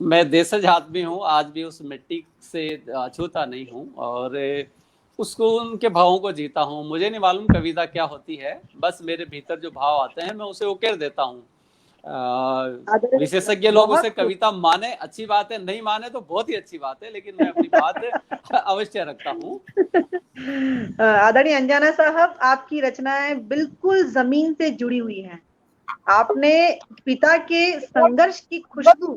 मैं देशज आदमी हूँ, आज भी उस मिट्टी से अछूता नहीं हूँ और उसको उनके भावों को जीता हूँ। मुझे नहीं मालूम कविता क्या होती है, बस मेरे भीतर जो भाव आते हैं मैं उसे उकेर देता हूँ। विशेषज्ञ लोग उसे कविता माने अच्छी बात है, नहीं माने तो बहुत ही अच्छी बात है, लेकिन मैं अपनी बात अवश्य रखता हूँ। आदरणीय अंजना साहब, आपकी रचनाएं बिल्कुल जमीन से जुड़ी हुई हैं। आपने पिता के संघर्ष की खुशबू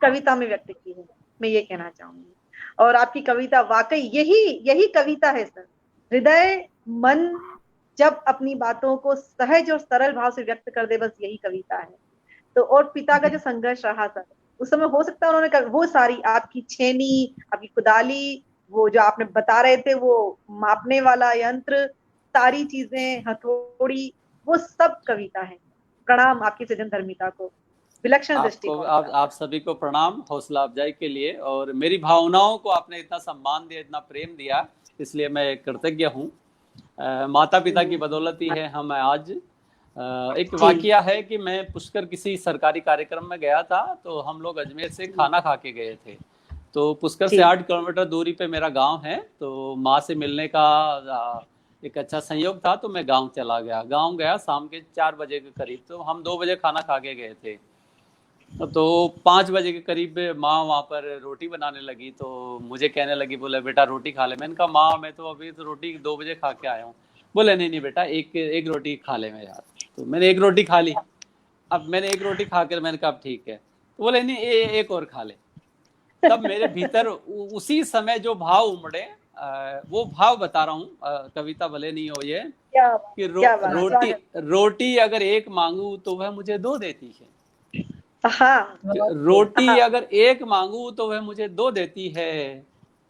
कविता में व्यक्त की है, मैं ये कहना चाहूंगी। और आपकी कविता वाकई यही कविता है सर। हृदय मन जब अपनी बातों को सहज और सरल भाव से व्यक्त कर दे, बस यही कविता है। तो और पिता का जो संघर्ष रहा सर, उस समय हो सकता है उन्होंने वो सारी आपकी छेनी, आपकी कुदाली वो जो आपने बता रहे थे, वो मापने वाला यंत्र, सारी चीजें, हथौड़ी, वो सब कविता है। प्रणाम आपकी सृजनधर्मिता को, विलक्षण आपको, दृष्टिकोण था। आप सभी को प्रणाम हौसला अफजाई के लिए, और मेरी भावनाओं को आपने इतना सम्मान दिया, इतना प्रेम दिया, इसलिए मैं कृतज्ञ हूँ। माता पिता की बदौलत ही है हम आज। एक वाकया है कि मैं पुष्कर किसी सरकारी कार्यक्रम में गया था, तो हम लोग अजमेर से खाना खा के गए थे। तो पुष्कर से 8 किलोमीटर दूरी पे मेरा गांव है, तो माँ से मिलने का एक अच्छा संयोग था, तो मैं गांव चला गया। गांव गया शाम के 4 बजे के करीब, तो हम 2 बजे खाना खा के गए थे। तो 5 बजे के करीब माँ वहाँ पर रोटी बनाने लगी, तो मुझे कहने लगी, बोले बेटा रोटी खा ले। मैंने कहा माँ मैं तो अभी तो रोटी 2 बजे खा के आया हूँ। बोले नहीं नहीं बेटा, एक रोटी खा ले मैं यार। तो मैंने एक रोटी खा ली। अब मैंने एक रोटी खा कर मैंने कहा ठीक है। तो बोले नहीं एक और खा ले। तब मेरे भीतर उसी समय जो भाव उमड़े, वो भाव बता रहा हूँ, कविता भले नहीं हो ये, कि रोटी अगर एक मांगू तो वह मुझे 2 देती है। रोटी अगर एक मांगू तो वह मुझे 2 देती है।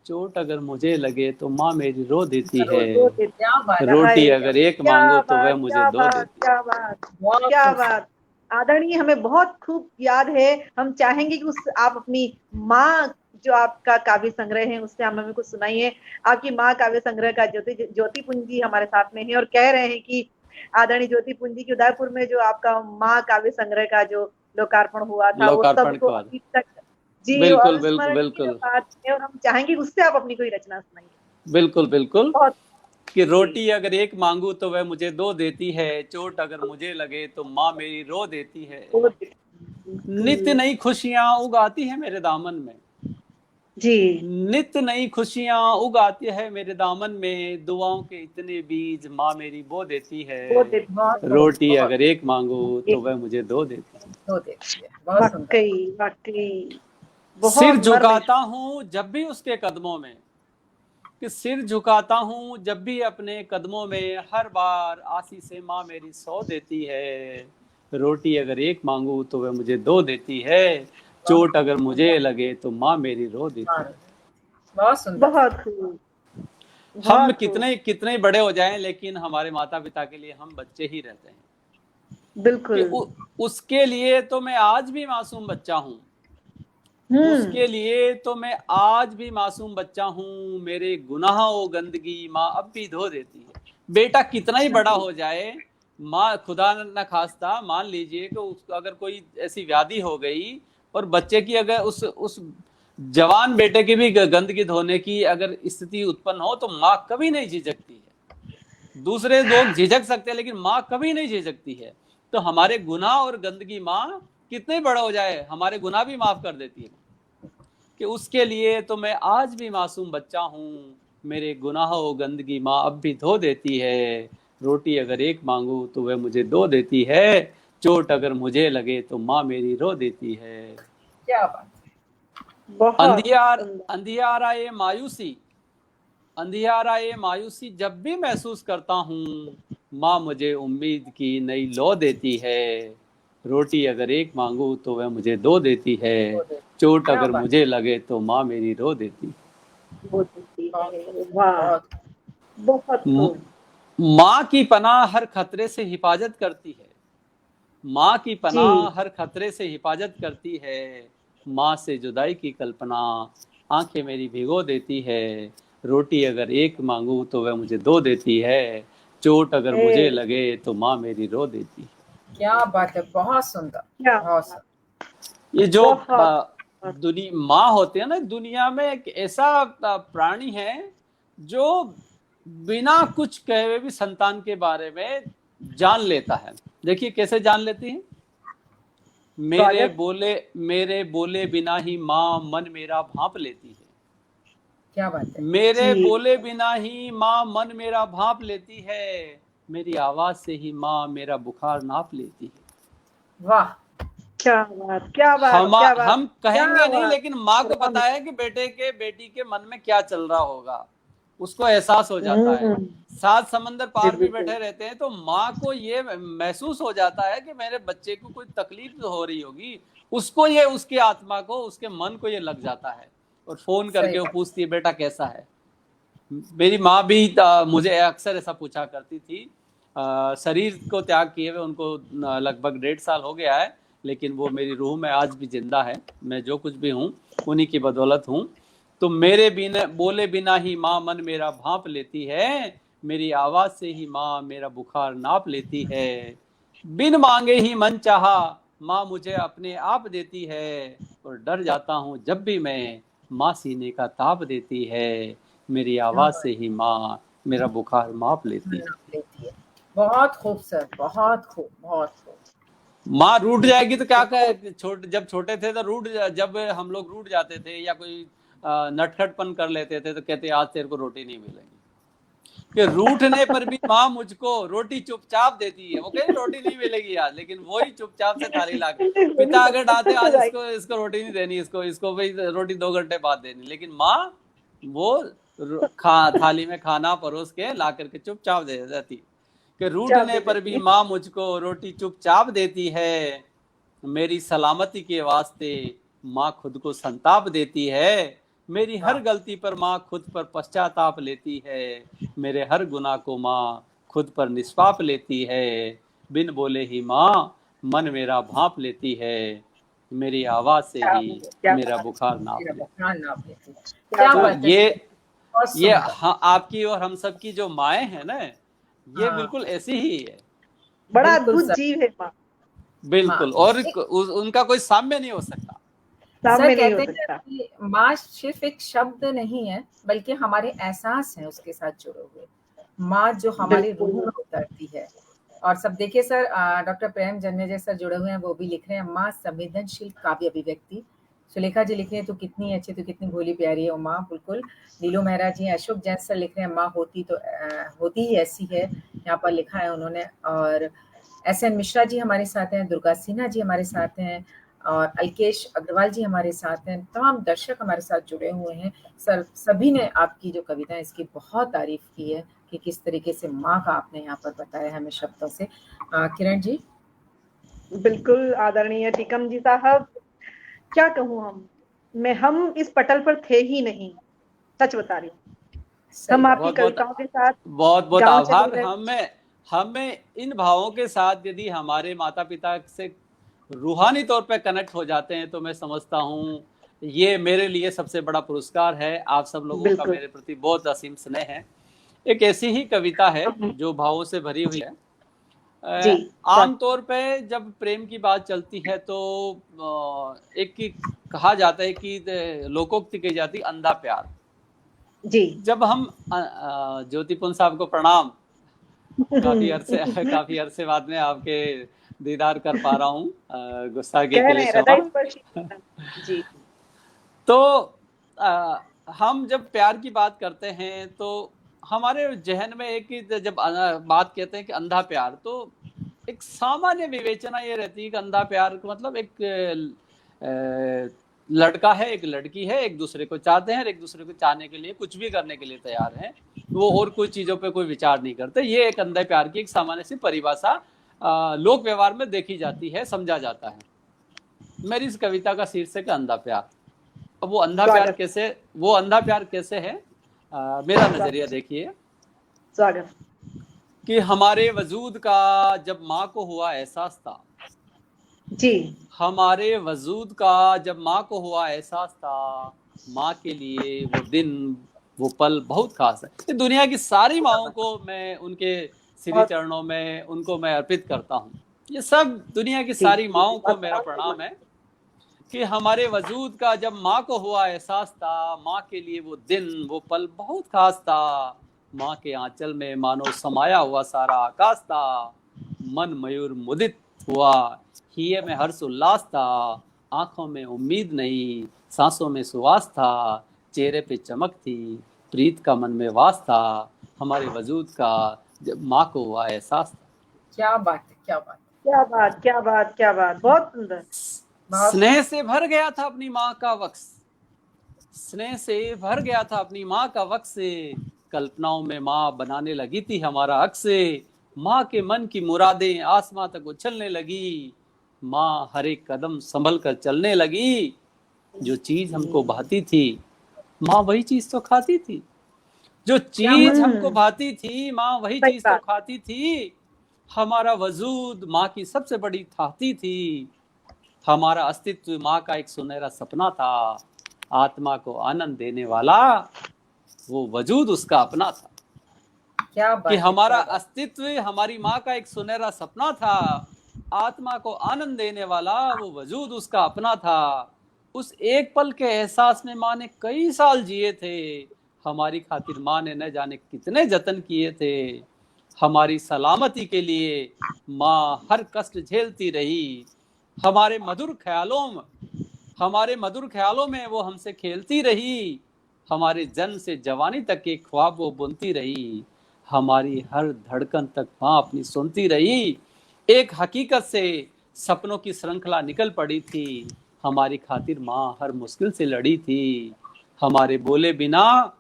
चोट अगर मुझे लगे तो माँ मेरी रो देती है। रोटी अगर एक मांगू तो वह मुझे 2 देती है। क्या बात आदरणीय, हमें बहुत खूब याद है। हम चाहेंगे कि आप अपनी माँ, जो आपका काव्य संग्रह है, उससे हमें कुछ सुनाइए। आपकी माँ काव्य संग्रह का ज्योति पुंजी हमारे साथ में है, और कह रहे हैं कि आदरणीय ज्योति पुंजी की उदयपुर में जो आपका माँ काव्य संग्रह का जो लोकार्पण हुआ था, वो सबको अभी तक जी बिल्कुल बिल्कुल बिल्कुल, और हम चाहेंगे उससे आप अपनी कोई रचना सुनाइए। बिल्कुल बिल्कुल, कि रोटी अगर एक मांगू तो वह मुझे 2 देती है। चोट अगर मुझे लगे तो माँ मेरी रो देती है। नित्य नई खुशियां उगाती है मेरे दामन में जी। नित्य नई खुशियां उगाती है मेरे दामन में। दुआओं के इतने बीज माँ मेरी बो देती है। रोटी अगर एक मांगू तो वह मुझे 2 देती है। वाकई सिर झुकाता हूँ जब भी उसके कदमों में, कि सिर झुकाता हूँ जब भी अपने कदमों में। हर बार आशीषें माँ मेरी 100 देती है। रोटी अगर एक मांगू तो वह मुझे 2 देती है। चोट अगर मुझे लगे तो माँ मेरी रो देती है। बहुत सुंदर, बहुत हम कितने बड़े हो जाएं, लेकिन हमारे माता पिता के लिए हम बच्चे ही रहते हैं। बिल्कुल। उसके लिए तो मैं आज भी मासूम बच्चा हूँ। उसके लिए तो मैं आज भी मासूम बच्चा हूँ। मेरे गुनाहों गंदगी माँ अब भी धो देती है। बेटा कितना ही बड़ा हो जाए, माँ खुदा न खास्ता मान लीजिए कि अगर कोई ऐसी व्याधि हो गई और बच्चे की अगर उस जवान बेटे की भी गंदगी धोने की अगर स्थिति उत्पन्न हो, तो माँ कभी नहीं झिझकती है। दूसरे लोग झिझक सकते हैं, लेकिन माँ कभी नहीं झिझकती है। तो हमारे गुनाह और गंदगी माँ कितने बड़ा हो जाए, हमारे गुनाह भी माफ कर देती है। कि उसके लिए तो मैं आज भी मासूम बच्चा हूँ। मेरे गुनाहों गंदगी माँ अब भी धो देती है। रोटी अगर एक मांगू तो वह मुझे 2 देती है। चोट अगर मुझे लगे तो माँ मेरी रो देती है। क्या बात। अंधियारा ये मायूसी, अंधियारा ये मायूसी जब भी महसूस करता हूँ, माँ मुझे उम्मीद की नई लौ देती है। रोटी अगर एक मांगू तो वह मुझे 2 देती है। चोट अगर मुझे लगे तो माँ मेरी रो देती है। माँ की पनाह हर खतरे से हिफाजत करती है। माँ की पनाह हर खतरे से हिफाजत करती है। माँ से जुदाई की कल्पना आंखें मेरी भिगो देती है। रोटी अगर एक मांगू तो वह मुझे 2 देती है। चोट अगर मुझे लगे तो माँ मेरी रो देती है। क्या बात है, बहुत सुंदर, बहुत सुंदर। ये जो माँ होती है ना, दुनिया में एक ऐसा प्राणी है जो बिना कुछ कहे हुए भी संतान के बारे में जान लेता है। देखिए कैसे जान लेती है। मेरे बोले बिना ही माँ मन मेरा भांप लेती है। क्या बात है। मेरे बोले बिना ही माँ मन मेरा भांप लेती है। मेरी आवाज से ही माँ मेरा बुखार नाप लेती है। वाह, क्या बात, क्या बात, हम कहेंगे नहीं, लेकिन माँ को पता है कि बेटी के मन में क्या चल रहा होगा। उसको एहसास हो जाता है। 7 समंदर पार भी बैठे रहते हैं, तो माँ को ये महसूस हो जाता है कि मेरे बच्चे को कोई तकलीफ हो रही होगी। उसको ये, उसकी आत्मा को, उसके मन को ये लग जाता है। और फोन करके वो पूछती है बेटा कैसा है। मेरी माँ भी मुझे अक्सर ऐसा पूछा करती थी। शरीर को त्याग किए हुए उनको लगभग 1.5 साल हो गया है, लेकिन वो मेरी रूह में आज भी जिंदा है। मैं जो कुछ भी हूँ उन्हीं की बदौलत हूँ। तो मेरे बिना बोले बिना ही माँ मन मेरा भांप लेती है, मेरी आवाज से ही माँ मेरा बुखार नाप लेती है। बिन मांगे ही मन चाहा माँ मुझे अपने आप देती है, और डर जाता हूँ जब भी मैं माँ सीने का ताप देती है, मेरी आवाज से ही माँ मेरा बुखार माप लेती है। बहुत खूब सर, बहुत खूब, बहुत खूब। माँ रूठ जाएगी तो क्या कहे, जब छोटे थे तो जब हम लोग रूठ जाते थे या कोई नटखटपन कर लेते थे तो कहते आज तेरे को रोटी नहीं मिलेगी। कि रूठने पर भी माँ मुझको रोटी चुपचाप देती है। वो कहे रोटी नहीं मिलेगी आज, लेकिन वही चुपचाप से थाली ला के, पिता अगर डांटे आज इसको रोटी नहीं देनी, इसको भाई रोटी 2 घंटे बाद देनी, लेकिन माँ वो थाली में खाना परोस के ला करके चुपचाप दे देती। कि रूठने पर भी माँ मुझको रोटी चुपचाप देती है, मेरी सलामती के वास्ते माँ खुद को संताप देती है, मेरी हर गलती पर माँ खुद पर पश्चाताप लेती है, मेरे हर गुनाह को माँ खुद पर निष्पाप लेती है, बिन बोले ही माँ मन मेरा भांप लेती है, मेरी आवाज से ही मेरा बुखार नाप लेती है। तो ये आपकी और हम सब की जो माएँ हैं ना, ये बिल्कुल ऐसी ही है। बड़ा अद्भुत जीव है माँ, बिल्कुल। और उनका कोई साम्य नहीं हो सकता। सर कहते हैं कि माँ सिर्फ एक शब्द नहीं है, बल्कि हमारे एहसास हैं उसके साथ जुड़े हुए। माँ जो हमारी रूह में उतरती है। और सब देखिए सर, डॉक्टर प्रेम जन्मेजय सर जुड़े हुए हैं, वो भी लिख रहे हैं माँ संवेदनशील काव्य अभिव्यक्ति। सुलेखा जी लिख रहे हैं तो कितनी अच्छी, तो कितनी भोली प्यारी है वो माँ, बिल्कुल। नीलू मेहरा जी, अशोक जैन सर लिख रहे हैं माँ होती ही ऐसी है, यहाँ पर लिखा है उन्होंने। और SN मिश्रा जी हमारे साथ हैं, दुर्गा सिन्हा जी हमारे साथ हैं, और अलकेश अग्रवाल जी हमारे साथ हैं। तमाम दर्शक हमारे साथ जुड़े हुए हैं। सर सभी ने आपकी जो कविता है इसकी बहुत तारीफ की है कि किस तरीके से माँ का आपने यहाँ पर बताया हमें शब्दों से। किरण जी। बिल्कुल आदरणीय टीकम जी साहब, क्या कहूँ हम इस पटल पर थे ही नहीं, सच बता रही हूँ। हम आपकी कविताओं के साथ बहुत आभार। हमें इन भावों के साथ यदि हमारे माता पिता से रूहानी तौर पे कनेक्ट हो जाते हैं तो मैं समझता हूँ ये मेरे लिए सबसे बड़ा पुरस्कार है। आप सब लोगों का मेरे प्रति बहुत असीम स्नेह है। एक ऐसी ही कविता है जो भावों से भरी हुई है। आमतौर पे जब प्रेम की बात चलती है तो एक कहा जाता है कि लोकोक्ति कही जाती है, अंधा प्यार जी। जब हम ज्योतिपुंज साहब को प्रणाम, काफी अरसे बाद में आपके दीदार कर पा रहा हूँ, गुस्सा के लिए जी। तो हम जब प्यार की बात करते हैं तो हमारे जहन में एक जब बात कहते हैं कि अंधा प्यार, तो एक सामान्य विवेचना ये रहती है कि अंधा प्यार मतलब एक लड़का है, एक लड़की है, एक दूसरे को चाहते हैं और एक दूसरे को चाहने के लिए कुछ भी करने के लिए तैयार हैं, वो और कोई चीजों पे कोई विचार नहीं करते। ये एक अंधे प्यार की एक सामान्य सी परिभाषा लोक व्यवहार में देखी जाती है, समझा जाता है। मेरी इस कविता का शीर्षक है अंधा प्यार। अब वो अंधा प्यार कैसे है, मेरा नजरिया देखिए कि हमारे वजूद का जब माँ को हुआ एहसास था जी, हमारे वजूद का जब माँ को हुआ एहसास था, माँ के लिए वो दिन वो पल बहुत खास है। दुनिया की सारी माँओं को मैं उनके श्री चरणों में उनको मैं अर्पित करता हूँ। ये सब दुनिया की सारी माँओं को मेरा प्रणाम है कि हमारे वजूद का जब माँ को हुआ एहसास था, माँ के लिए वो दिन वो पल बहुत खास था। माँ के आंचल में मानो समाया हुआ सारा आकाश था, मन मयूर मुदित हुआ, हिये में हर्ष उल्लास था, आंखों में उम्मीद नहीं, सांसों में सुवास था, चेहरे पे चमक थी, प्रीत का मन में वास था, हमारे वजूद का जब माँ को हुआ एहसास था। क्या बात, क्या बात, क्या बात, क्या बात, क्या बात, बहुत सुंदर। स्नेह से भर गया था अपनी माँ का वक्स, स्नेह से भर गया था अपनी माँ का वक्स, कल्पनाओं में माँ बनाने लगी थी हमारा अक्स, माँ के मन की मुरादें आसमां तक उछलने लगी, माँ हर एक कदम संभल कर चलने लगी, जो चीज हमको भाती थी माँ वही चीज तो खाती थी, जो चीज हमको भाती थी माँ वही चीज तो खाती थी। हमारा वजूद माँ की सबसे बड़ी थाती थी, हमारा अस्तित्व माँ का एक सुनहरा सपना था, आत्मा को आनंद देने वाला वो वजूद उसका अपना था। क्या बात कि हमारा क्या अस्तित्व हमारी माँ का एक सुनहरा सपना था, आत्मा को आनंद देने वाला वो वजूद उसका अपना था। उस एक पल के एहसास में माँ ने कई साल जिए थे, हमारी खातिर माँ ने न जाने कितने जतन किए थे। हमारी सलामती के लिए माँ हर कष्ट झेलती रही, हमारे मधुर ख्यालों में वो हमसे खेलती रही, हमारे जन्म से जवानी तक के ख्वाब वो बुनती रही, हमारी हर धड़कन तक माँ अपनी सुनती रही। एक हकीकत से सपनों की श्रृंखला निकल पड़ी थी, हमारी खातिर माँ हर मुश्किल से लड़ी थी, हमारे बोले बिना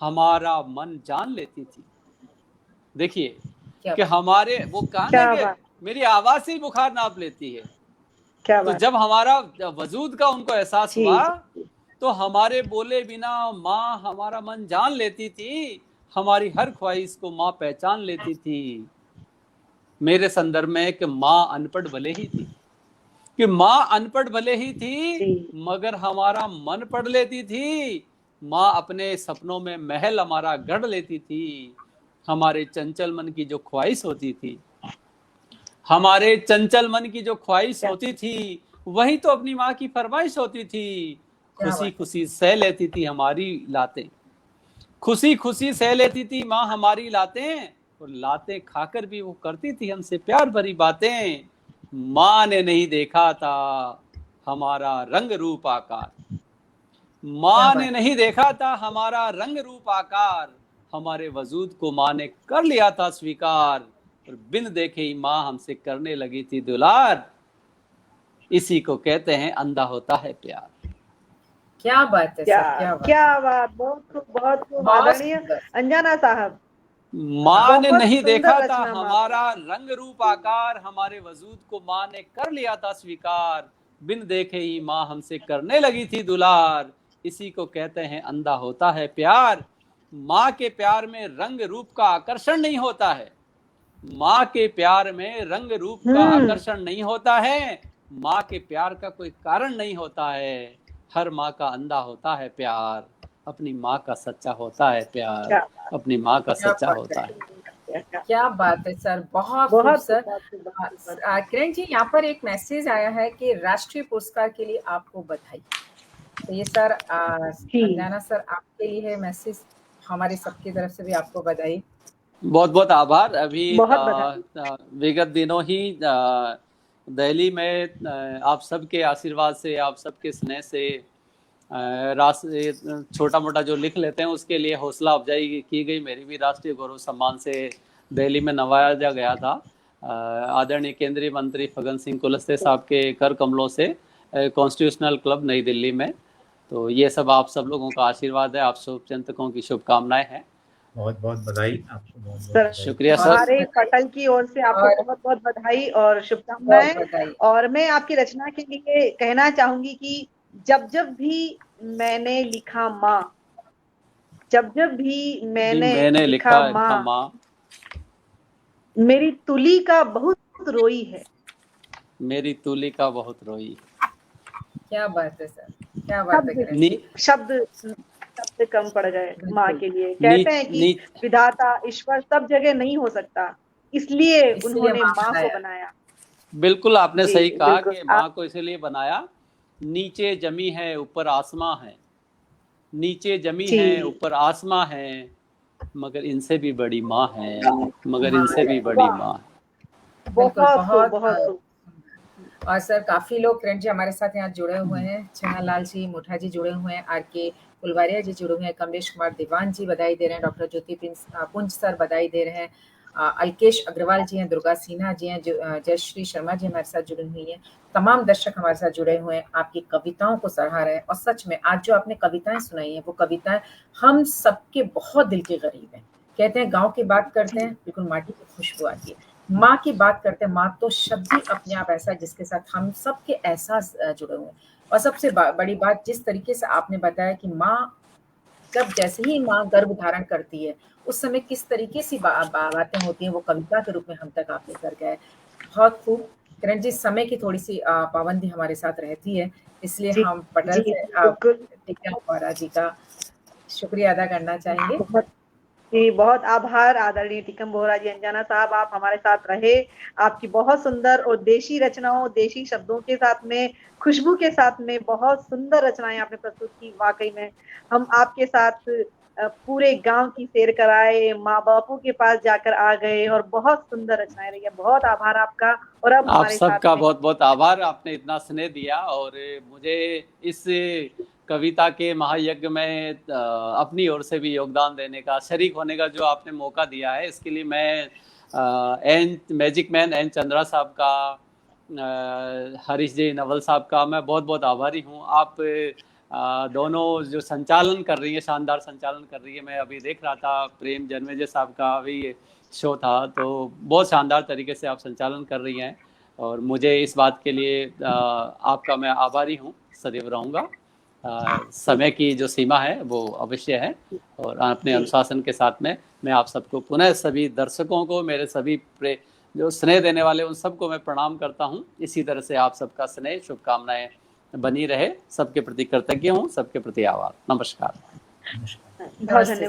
हमारा मन जान लेती थी। देखिए कि हमारे वो कहने के मेरी आवाज से ही बुखार नाप लेती है। तो जब हमारा वजूद का उनको एहसास हुआ तो हमारे बोले बिना माँ हमारा मन जान लेती थी, हमारी हर ख्वाहिश को माँ पहचान लेती थी। मेरे संदर्भ में कि माँ अनपढ़ भले ही थी, कि माँ अनपढ़ भले ही थी मगर हमारा मन पढ़ लेती थी। माँ अपने सपनों में महल हमारा गढ़ लेती थी, हमारे चंचल मन की जो ख्वाहिश होती थी, हमारे चंचल मन की जो ख्वाहिश होती थी वही तो अपनी माँ की फरमाइश होती थी। खुशी खुशी सह लेती थी हमारी लातें, खुशी खुशी सह लेती थी माँ हमारी लातें, और लातें खाकर भी वो करती थी हमसे प्यार भरी बातें। माँ ने नहीं देखा था हमारा रंग रूप आकार, माँ ने नहीं देखा था हमारा रंग रूप आकार, हमारे वजूद को माँ ने कर लिया था स्वीकार, और बिन देखे ही माँ हमसे करने लगी थी दुलार। इसी को कहते हैं अंधा होता है प्यार। क्या बात है सर, क्या बात, बहुत खूब आदरणीय अंजना साहब। माँ ने नहीं देखा था हमारा रंग रूप आकार, हमारे वजूद को माँ ने कर लिया था स्वीकार, बिन देखे ही माँ हमसे करने लगी थी दुलार। इसी को कहते हैं अंधा होता है प्यार। माँ के प्यार में रंग रूप का आकर्षण नहीं होता है, माँ के प्यार में रंग रूप का आकर्षण नहीं होता है, माँ के प्यार का कोई कारण नहीं होता है। हर माँ का अंधा होता है प्यार, अपनी माँ का सच्चा होता है प्यार, अपनी माँ का सच्चा होता है। क्या बात है सर, बहुत खूब सर। किरण जी, यहाँ पर एक मैसेज आया है कि राष्ट्रीय पुरस्कार के लिए आपको बधाई। तो ये सर अंजना सर आपके लिए है मैसेज, हमारे सबकी तरफ से भी आपको बधाई। बहुत बहुत आभार। अभी विगत दिनों ही दिल्ली में आप सबके आशीर्वाद से, आप सबके स्नेह से छोटा मोटा जो लिख लेते हैं उसके लिए हौसला अफजाई की गई। मेरी भी राष्ट्रीय गौरव सम्मान से दिल्ली में नवाजा गया था आदरणीय केंद्रीय मंत्री फग्गन सिंह कुलस्ते साहब के कर कमलों से कॉन्स्टिट्यूशनल क्लब नई दिल्ली में। तो ये सब आप सब लोगों का आशीर्वाद है, आप शुभ चिंतकों की शुभकामनाएं हैं। बहुत बहुत बधाई आपको, बहुत बहुत शुक्रिया सर। हमारे पटल की ओर से आपको बहुत बहुत बधाई और शुभकामनाएं। और मैं आपकी रचना के लिए कहना चाहूंगी कि जब जब भी मैंने लिखा माँ, जब जब भी मैंने लिखा माँ, मेरी तुली का बहुत रोई है, मेरी तुली का बहुत रोई। क्या बात है सर, क्या बात है। शब्द कम पड़ गए माँ के लिए। कहते हैं कि विधाता ईश्वर सब जगह नहीं हो सकता, इसलिए उन्होंने माँ को बनाया। बिल्कुल आपने सही कहा कि माँ को इसलिए बनाया। नीचे जमी है ऊपर आसमां है, नीचे जमी है ऊपर आसमां है, मगर इनसे भी बड़ी माँ है, मगर इनसे भी बड़ी माँ है। बहुत। और सर काफी लोग किरण जी हमारे साथ यहाँ जुड़े हुए हैं, छन्ना लाल जी मोठा जी जुड़े हुए हैं, आर.के. फुलवारिया जी जुड़े हुए हैं, कमलेश कुमार दीवान जी बधाई दे रहे हैं, डॉक्टर ज्योति पुंज सर बधाई दे रहे हैं, अलकेश अग्रवाल जी हैं, दुर्गा सिन्हा जी हैं, जयश्री शर्मा जी हमारे साथ जुड़ी हुई हैं। तमाम दर्शक हमारे साथ जुड़े हुए हैं, आपकी कविताओं को सराहा रहे हैं। और सच में आज जो आपने कविताएं सुनाई हैं वो कविताएं हम सबके बहुत दिल के करीब हैं। कहते हैं गाँव की बात करते हैं, बिल्कुल माटी की खुशबू आती है। माँ की बात करते हैं, माँ तो शब्द ही अपने आप ऐसा है जिसके साथ हम सबके एहसास जुड़े हुए हैं। और सबसे बड़ी बात, जिस तरीके से आपने बताया कि माँ जब जैसे ही माँ गर्भ धारण करती है, उस समय किस तरीके से बातें होती हैं, वो कविता के रूप में हम तक आप लेकर गए। बहुत खूब। किरण जी, समय की थोड़ी-सी पाबंदी हमारे साथ रहती है, इसलिए जी, हम पटल जी, से बिल्कुल। टीकम बोहरा जी का शुक्रिया अदा करना चाहेंगे। बहुत जी, बहुत आभार आदरणीय टीकम बोहरा जी, अंजना साहब आप हमारे साथ रहे। आपकी बहुत सुंदर और देशी रचनाओं, देशी शब्दों के साथ में, खुशबू के साथ में बहुत सुंदर रचनाएँ आपने प्रस्तुत की। वाक़ई में हम आपके साथ पूरे गाँव की सैर कराए, माँ-बापों के पास जाकर आ गए और बहुत सुंदर रचनाएँ रही हैं। बहुत आभार आपका और अब आप हमारे साथ सबका में बहुत-बहुत आभार, आपने इतना स्नेह दिया और मुझे इस कविता के महायज्ञ में अपनी ओर से भी योगदान देने का, शरीक होने का जो आपने मौका दिया है, इसके लिए मैं मैजिक मैन एन चंद्रा साहब का, हरीश जी नवल साहब का मैं बहुत-बहुत आभारी हूँ। आप दोनों जो संचालन कर रही हैं, शानदार संचालन कर रही है। मैं अभी देख रहा था, प्रेम जन्मेजय साहब का भी शो था, तो बहुत शानदार तरीके से आप संचालन कर रही हैं और मुझे इस बात के लिए आपका मैं आभारी हूँ, सदैव रहूँगा। समय की जो सीमा है वो अवश्य है और अपने अनुशासन के साथ में मैं आप सबको पुनः सभी दर्शकों को, मेरे सभी जो स्नेह देने वाले उन सबको मैं प्रणाम करता हूँ। इसी तरह से आप सबका स्नेह, शुभकामनाएं बनी रहे। सबके प्रति कृतज्ञ हूँ, सबके प्रति आभार। नमस्कार। बहुत धन्यवाद।